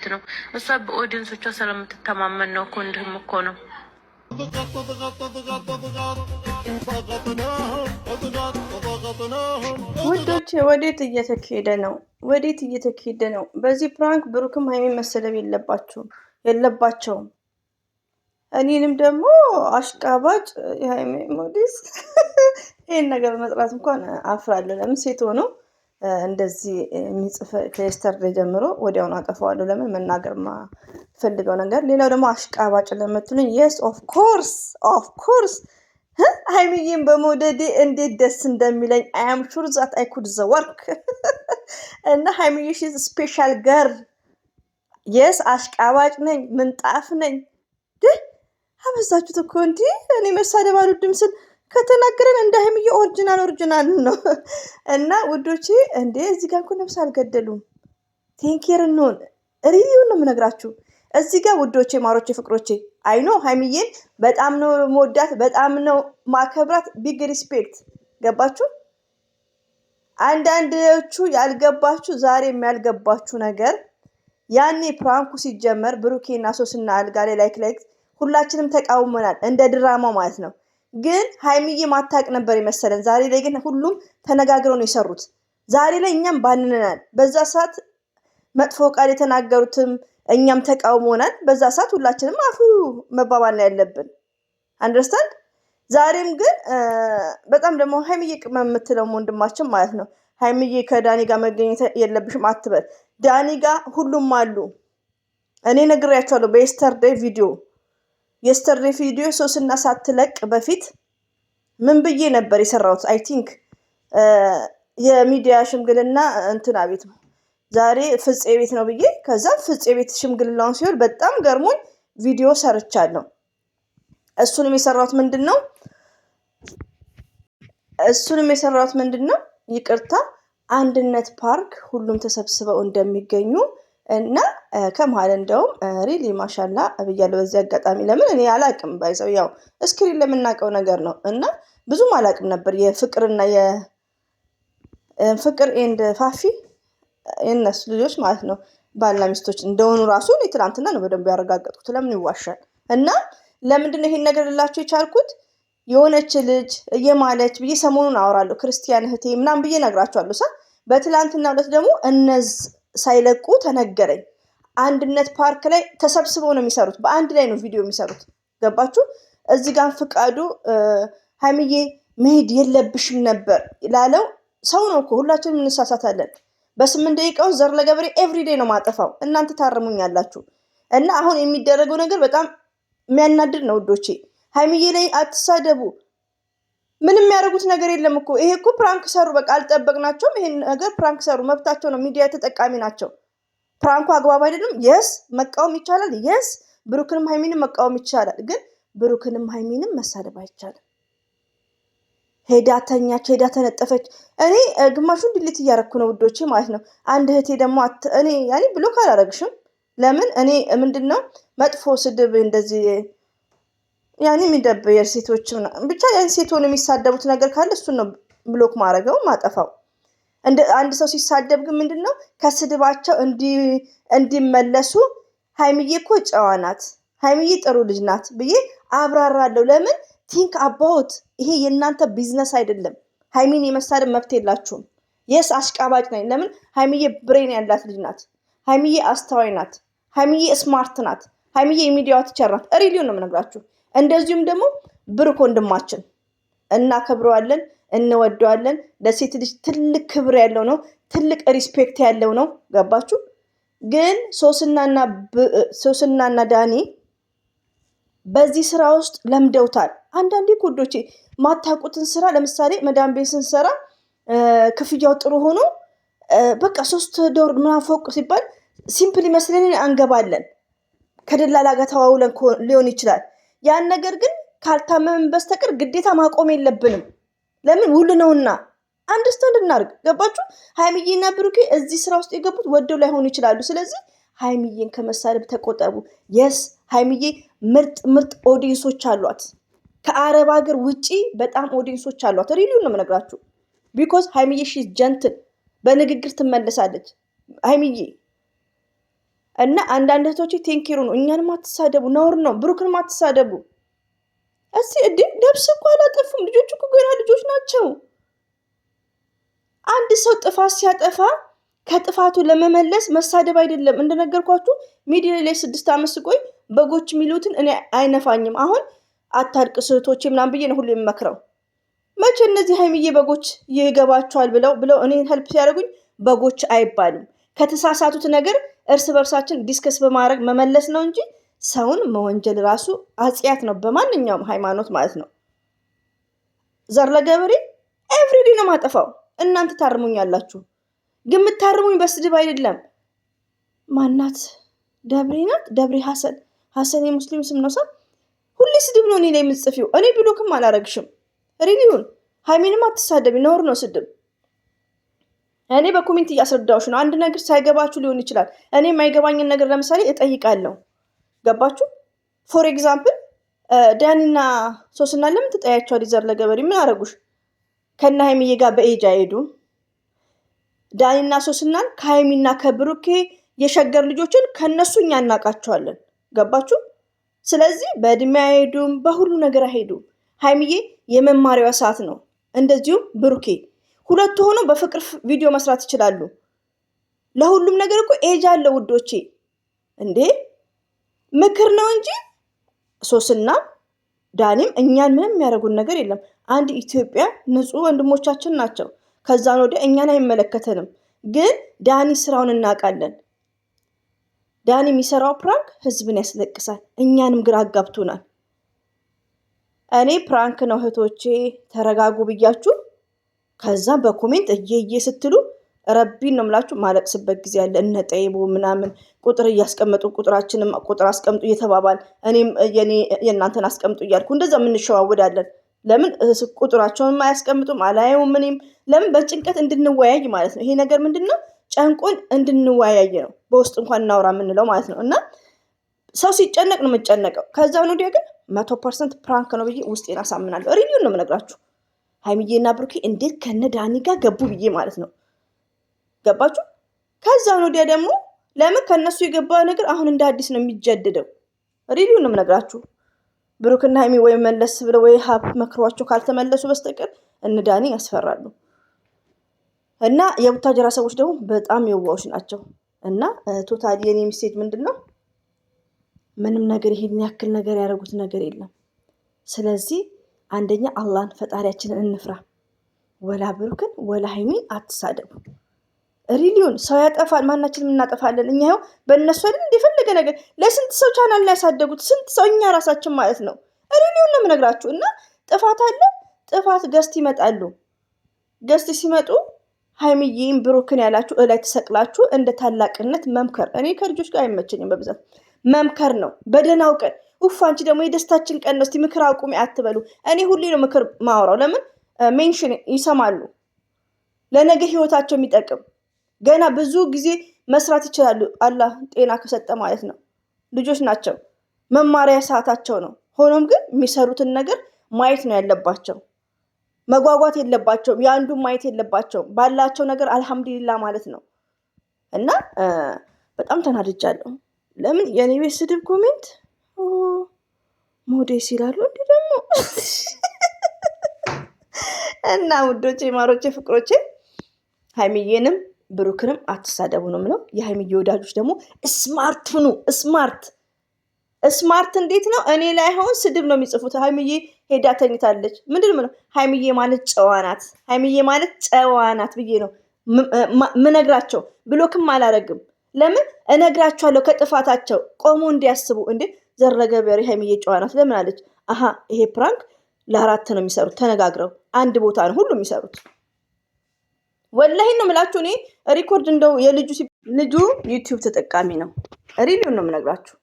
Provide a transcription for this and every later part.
ነው። እሷ በኦዲየንሶቿ ስለምትተማመን ነው እኮ እንድህም እኮ ነው። ውዶቼ ወዴት እየተካሄደ ነው? ወዴት እየተካሄደ ነው? በዚህ ፕራንክ ብሩክም ሀይሚ መሰለብ የለባቸውም። እኔንም ደግሞ አሽቃባጭ የሀይሚ ሞዴስ ይህን ነገር መጥራት እንኳን አፍራለሁ። ለምን ሴት ሆኖ እንደዚህ የሚጽፍ ከየስተርዴ ጀምሮ ወዲያውኑ አጠፋዋለሁ። ለምን መናገር ማፈልገው ነገር። ሌላው ደግሞ አሽቃባጭ ለምትሉኝ የስ ኦፍ ኮርስ ሀይሚዬን በመውደዴ እንዴት ደስ እንደሚለኝ አያም ሹር ዛት አይኩድ ዘወርክ እና ሀይሚዬ ሺዝ ስፔሻል ገር የስ አሽቃባጭ ነኝ፣ ምንጣፍ ነኝ። አበዛችሁት እኮ እንዲህ እኔ መሳደብ አልወድም ስል ከተናገረን እንደ ሀይሚዬ ኦሪጂናል ነው። እና ውዶቼ እንዴ እዚህ ጋር እኮ ነፍስ አልገደሉም። ቴንኬር እንሆን ሪቪውን ነው የምነግራችሁ እዚህ ጋር ውዶቼ፣ ማሮቼ፣ ፍቅሮቼ አይኖ ሀይሚዬን በጣም ነው መወዳት፣ በጣም ነው ማከብራት። ቢግ ሪስፔክት። ገባችሁ? አንዳንዶቹ ያልገባችሁ ዛሬ የሚያልገባችሁ ነገር ያኔ ፕራንኩ ሲጀመር ብሩኬና ሶስና አልጋ ላይ ላይክ ሁላችንም ተቃውመናል፣ እንደ ድራማው ማለት ነው። ግን ሀይሚዬ ማታቅ ነበር የመሰለን። ዛሬ ላይ ግን ሁሉም ተነጋግረው ነው የሰሩት። ዛሬ ላይ እኛም ባንነናል። በዛ ሰዓት መጥፎ ቃል የተናገሩትም እኛም ተቃውሞናል። በዛ ሰዓት ሁላችንም አፉ መባባል ነው ያለብን። አንደርስታንድ። ዛሬም ግን በጣም ደግሞ ሀይሚዬ ቅመም የምትለው ወንድማችን ማለት ነው ሀይሚዬ ከዳኒ ጋር መገኘት የለብሽም አትበል። ዳኒ ጋር ሁሉም አሉ። እኔ ነግሬያቸዋለሁ የስተርዴ ቪዲዮ ሶስና ሳትለቅ በፊት ምን ብዬ ነበር የሰራሁት? አይ ቲንክ የሚዲያ ሽምግልና እንትና ቤት ነው ዛሬ ፍፄ ቤት ነው ብዬ፣ ከዛ ፍፄ ቤት ሽምግልናውን ሲሆን በጣም ገርሞኝ ቪዲዮ ሰርቻለሁ። እሱንም የሰራሁት ምንድን ነው ይቅርታ አንድነት ፓርክ ሁሉም ተሰብስበው እንደሚገኙ እና ከመሀል እንደውም ሪሊ ማሻላ ብያለሁ። በዚህ አጋጣሚ ለምን እኔ አላቅም ባይዘው ያው እስክሪን ለምናውቀው ነገር ነው እና ብዙም አላቅም ነበር የፍቅርና የፍቅር ኤንድ ፋፊ የነሱ ልጆች ማለት ነው ባልና ሚስቶች እንደሆኑ ራሱ እኔ ትናንትና ነው በደንብ ያረጋገጥኩት። ለምን ይዋሻል? እና ለምንድነው ይሄን ነገር ልላችሁ የቻልኩት? የሆነች ልጅ እየማለች ብዬ ሰሞኑን አወራለሁ ክርስቲያን እህቴ ምናምን ብዬ ነግራችኋለሁ። በትላንትና ዕለት ደግሞ ሳይለቁ ተነገረኝ። አንድነት ፓርክ ላይ ተሰብስበው ነው የሚሰሩት። በአንድ ላይ ነው ቪዲዮ የሚሰሩት። ገባችሁ? እዚህ ጋር ፍቃዱ ሀይሚዬ መሄድ የለብሽም ነበር ላለው ሰው ነው እኮ። ሁላችንም እንሳሳታለን። በ8 ደቂቃ ውስጥ ዘር ለገበሬ ኤቭሪዴይ ነው ማጠፋው። እናንተ ታርሙኛላችሁ። እና አሁን የሚደረገው ነገር በጣም የሚያናድድ ነው ውዶቼ። ሀይሚዬ ላይ አትሳደቡ። ምንም የሚያደርጉት ነገር የለም እኮ። ይሄ እኮ ፕራንክ ሰሩ፣ በቃ አልጠበቅናቸውም። ይሄን ነገር ፕራንክ ሰሩ፣ መብታቸው ነው። ሚዲያ ተጠቃሚ ናቸው። ፕራንኩ አግባብ አይደለም። የስ መቃወም ይቻላል። የስ ብሩክንም ሀይሚንም መቃወም ይቻላል። ግን ብሩክንም ሀይሚንም መሳደብ አይቻልም። ሄዳ ተኛች፣ ሄዳ ተነጠፈች። እኔ ግማሹን ድሊት እያረኩ ነው ውዶቼ ማለት ነው። አንድ እህቴ ደግሞ እኔ ብሎክ አላረግሽም። ለምን እኔ ምንድነው መጥፎ ስድብ እንደዚህ የሚደብር ሴቶች ብቻ ሴት ሆኖ የሚሳደቡት ነገር ካለ እሱን ነው ብሎክ ማድረገው ማጠፋው። አንድ ሰው ሲሳደብ ግን ምንድነው ከስድባቸው እንዲመለሱ ሀይሚዬ እኮ ጨዋ ናት፣ ሀይሚዬ ጥሩ ልጅ ናት ብዬ አብራራለሁ። ለምን ቲንክ አባውት ይሄ የእናንተ ቢዝነስ አይደለም። ሀይሚን የመሳደብ መብት የላችሁም። የስ አሽቃባጭ ነኝ። ለምን ሀይሚዬ ብሬን ያላት ልጅ ናት። ሀይሚዬ አስተዋይ ናት። ሀይሚዬ ስማርት ናት። ሀይሚዬ የሚዲያዋ ቲቸር ናት። ሪሊውን ነው የምነግራችሁ። እንደዚሁም ደግሞ ብሩክ ወንድማችን እናከብረዋለን፣ እንወደዋለን። ለሴት ልጅ ትልቅ ክብር ያለው ነው፣ ትልቅ ሪስፔክት ያለው ነው። ገባችሁ? ግን ሶስናና ዳኒ በዚህ ስራ ውስጥ ለምደውታል። አንዳንዴ ኮዶቼ ማታውቁትን ስራ ለምሳሌ መዳም ቤት ስንሰራ ክፍያው ጥሩ ሆኖ በቃ 3 ዶር ምናምን ፎቅ ሲባል ሲምፕል ይመስለን አንገባለን። ከደላላ ጋር ተዋውለን ሊሆን ይችላል። ያን ነገር ግን ካልታመምን በስተቀር ግዴታ ማቆም የለብንም። ለምን ውል ነውና አንደርስታንድ እናርግ። ገባችሁ? ሀይሚዬና ብሩኬ እዚህ ስራ ውስጥ የገቡት ወደው ላይሆኑ ይችላሉ። ስለዚህ ሀይሚዬን ከመሳደብ ተቆጠቡ። የስ ሀይሚዬ ምርጥ ኦዲየንሶች አሏት። ከአረብ ሀገር ውጪ በጣም ኦዲየንሶች አሏት። ሪሊውን ነው የምነግራችሁ። ቢኮዝ ሀይሚዬ ሺዝ ጀንትል፣ በንግግር ትመለሳለች ሀይሚዬ እና አንዳንድ እህቶቼ ቴንኪሩ ነው። እኛንም አትሳደቡ፣ ነውር ነው። ብሩክንም አትሳደቡ። እስቲ ነፍስ እኮ አላጠፉም። ልጆች እኮ ገና ልጆች ናቸው። አንድ ሰው ጥፋት ሲያጠፋ ከጥፋቱ ለመመለስ መሳደብ አይደለም። እንደነገርኳችሁ ሚዲያ ላይ 6 ዓመት ስቆይ በጎች የሚሉትን እኔ አይነፋኝም። አሁን አታልቅሱ እህቶቼ ምናምን ብዬ ነው ሁሉ የምመክረው። መቼ እነዚህ ሀይሚዬ በጎች ይገባቸዋል ብለው እኔ ሄልፕ ሲያደርጉኝ በጎች አይባልም። ከተሳሳቱት ነገር እርስ በርሳችን ዲስከስ በማድረግ መመለስ ነው እንጂ ሰውን መወንጀል ራሱ አጽያት ነው፣ በማንኛውም ሃይማኖት ማለት ነው። ዘር ለገበሬ ኤቭሪዴ ነው ማጠፋው። እናንተ ታርሙኛላችሁ፣ ግን የምታርሙኝ በስድብ አይደለም። ማናት? ደብሬ ናት። ደብሬ ሀሰን የሙስሊም ስም ነው። ሰው ሁሌ ስድብ ነው እኔ ላይ የምትጽፊው። እኔ ብሎክም አላረግሽም። ሪሊውን ሃይሚንም አትሳደቢ፣ ነውር ነው ስድብ። እኔ በኮሜንት እያስረዳሁሽ ነው። አንድ ነገር ሳይገባችሁ ሊሆን ይችላል። እኔ የማይገባኝን ነገር ለምሳሌ እጠይቃለሁ። ገባችሁ? ፎር ኤግዛምፕል ዳኒና ሶስና ለምን ትጠያቸዋል? ዘር ለገበሬ ምን አረጉሽ? ከነ ሃይሚዬ ጋር በኤጅ አይሄዱም። ዳኒና ሶስናን ከሃይሚና ከብሩኬ የሸገር ልጆችን ከነሱ እኛ እናውቃቸዋለን። ገባችሁ? ስለዚህ በእድሜ አይሄዱም፣ በሁሉ ነገር አይሄዱም። ሃይሚዬ የመማሪያዋ ሰዓት ነው። እንደዚሁም ብሩኬ ሁለቱ ሆኖ በፍቅር ቪዲዮ መስራት ይችላሉ። ለሁሉም ነገር እኮ ኤጅ አለ ውዶቼ። እንዴ ምክር ነው እንጂ ሶስና ዳኒም እኛን ምንም የሚያደርጉን ነገር የለም። አንድ ኢትዮጵያ ንጹህ ወንድሞቻችን ናቸው። ከዛን ወዲያ እኛን አይመለከተንም። ግን ዳኒ ስራውን እናውቃለን። ዳኒ የሚሰራው ፕራንክ ህዝብን ያስለቅሳል። እኛንም ግራ አጋብቶናል። እኔ ፕራንክ ነው እህቶቼ ተረጋጉ ብያችሁ ከዛ በኮሜንት እየየ ስትሉ ረቢን ነው ምላችሁ ማለቅስበት ጊዜ ያለ። እነ ጠይቦ ምናምን ቁጥር እያስቀመጡ ቁጥራችንም ቁጥር አስቀምጡ እየተባባል እኔም የእናንተን አስቀምጡ እያልኩ እንደዛ የምንሸዋወዳለን። ለምን ቁጥራቸውን አያስቀምጡም? አላየውም። እኔም ለምን በጭንቀት እንድንወያይ ማለት ነው። ይሄ ነገር ምንድነው? ጨንቆን እንድንወያይ ነው። በውስጥ እንኳን እናውራ የምንለው ማለት ነው። እና ሰው ሲጨነቅ ነው የምጨነቀው። ከዛ ወዲያ ግን 100% ፕራንክ ነው ብዬ ውስጤን አሳምናለሁ። ሪቪው ነው የምነግራችሁ። ሃይሚዬና ብሩኬ እንዴት ከነ ዳኒ ጋር ገቡ ብዬ ማለት ነው። ገባችሁ? ከዛ ወዲያ ደግሞ ለምን ከነሱ የገባ ነገር አሁን እንደ አዲስ ነው የሚጀደደው። ሪቪው ነው የምነግራችሁ። ብሩክና ሃይሚ ወይ መለስ ብለው ወይ ሀብ መክሯቸው ካልተመለሱ በስተቀር እነ ዳኒ ያስፈራሉ። እና የቡታጀራ ሰዎች ደግሞ በጣም የዋዎች ናቸው። እና ቶታሊ የኔ ሚስቴጅ ምንድነው? ምንም ነገር ይሄን ያክል ነገር ያደረጉት ነገር የለም። ስለዚህ አንደኛ አላህን ፈጣሪያችንን እንፍራ። ወላ ብሩክን ወላ ሃይሚን አትሳደቡ። ሪሊዮን ሰው ያጠፋል፣ ማናችንም እናጠፋለን። እኛ ይኸው በእነሱ አይደል እንደፈለገ ነገር ለስንት ሰው ቻናል ላይ ያሳደጉት ስንት ሰው እኛ ራሳችን ማለት ነው። ሪሊዮን ነው የምነግራችሁ። እና ጥፋት አለ። ጥፋት ገስት ይመጣሉ። ገስት ሲመጡ ሃይሚዬን ብሩክን ያላችሁ እላይ ተሰቅላችሁ እንደ ታላቅነት መምከር። እኔ ከልጆች ጋር አይመቸኝም። በብዛት መምከር ነው በደህናው ቀን። ኡፍ አንቺ ደግሞ የደስታችን ቀን ነው እስቲ ምክር አቁሚ አትበሉ። እኔ ሁሌ ነው ምክር ማወራው። ለምን ሜንሽን ይሰማሉ። ለነገ ህይወታቸው የሚጠቅም ገና ብዙ ጊዜ መስራት ይችላሉ። አላህ ጤና ከሰጠ ማለት ነው። ልጆች ናቸው፣ መማሪያ ሰዓታቸው ነው። ሆኖም ግን የሚሰሩትን ነገር ማየት ነው ያለባቸው። መጓጓት የለባቸውም። የአንዱን ማየት የለባቸውም። ባላቸው ነገር አልሐምዱሊላ ማለት ነው። እና በጣም ተናድጃለሁ። ለምን የኔ ቤት ስድብ ኮሜንት ሞዴስ ይላሉ እንዲ ደግሞ እና ውዶቼ፣ ማሮቼ፣ ፍቅሮቼ ሃይሚዬንም ብሩክንም አትሳደቡ ነው ምለው። የሃይሚዬ ወዳጆች ደግሞ ስማርት ሁኑ። ስማርት እንዴት ነው? እኔ ላይ አሁን ስድብ ነው የሚጽፉት። ሃይሚዬ ሄዳ ተኝታለች። ምንድን ነው ሃይሚዬ ማለት ጨዋናት፣ ሃይሚዬ ማለት ጨዋናት ብዬ ነው ምነግራቸው። ብሎክም አላረግም። ለምን እነግራቸዋለሁ? ከጥፋታቸው ቆሞ እንዲያስቡ። እንዴ ዘረገበሪ ሃይሚዬ ጨዋናት ለምን አለች? አሀ ይሄ ፕራንክ ለ4 ነው የሚሰሩት። ተነጋግረው አንድ ቦታ ነው ሁሉ የሚሰሩት። ወላሂ ነው የምላችሁ። እኔ ሪኮርድ እንደው ልጁ ዩቲዩብ ተጠቃሚ ነው። ሪቪው ነው የምነግራችሁ።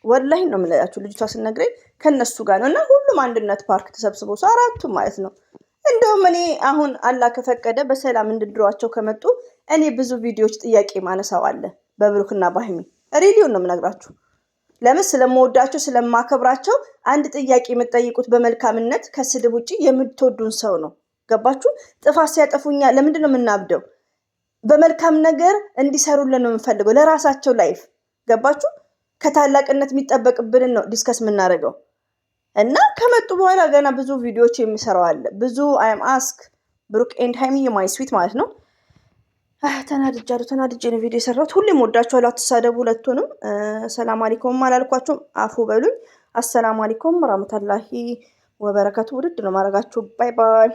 ወላሂ ነው የምላችሁ። ልጅቷ ስነግረኝ ከነሱ ጋር ነው እና ሁሉም አንድነት ፓርክ ተሰብስበው 4ቱም ማለት ነው። እንደውም እኔ አሁን አላህ ከፈቀደ በሰላም እንድድሯቸው ከመጡ እኔ ብዙ ቪዲዮዎች ጥያቄ ማነሳው አለ በብሩክና በሃይሚ። ሪቪው ነው የምነግራችሁ። ለምን ስለምወዳቸው ስለማከብራቸው አንድ ጥያቄ የምትጠይቁት በመልካምነት ከስድብ ውጪ የምትወዱን ሰው ነው። ገባችሁ? ጥፋት ሲያጠፉኛ ለምንድን ነው የምናብደው? በመልካም ነገር እንዲሰሩልን ነው የምንፈልገው፣ ለራሳቸው ላይፍ። ገባችሁ? ከታላቅነት የሚጠበቅብንን ነው ዲስከስ የምናደርገው እና ከመጡ በኋላ ገና ብዙ ቪዲዮዎች የሚሰራው አለ። ብዙ አይም አስክ ብሩክ ኤንድ ሃይሚ ማይ ስዊት ማለት ነው። ተናድጄ ነው ቪዲዮ የሰራሁት። ሁሌም ወዳችኋለሁ፣ አትሳደቡ ሁለቱንም። ሰላም አለይኩም አላልኳችሁም፣ አፉ በሉኝ። አሰላሙ አለይኩም ወራህመቱላሂ ወበረካቱ። ውድድ ነው ማድረጋችሁ። ባይ ባይ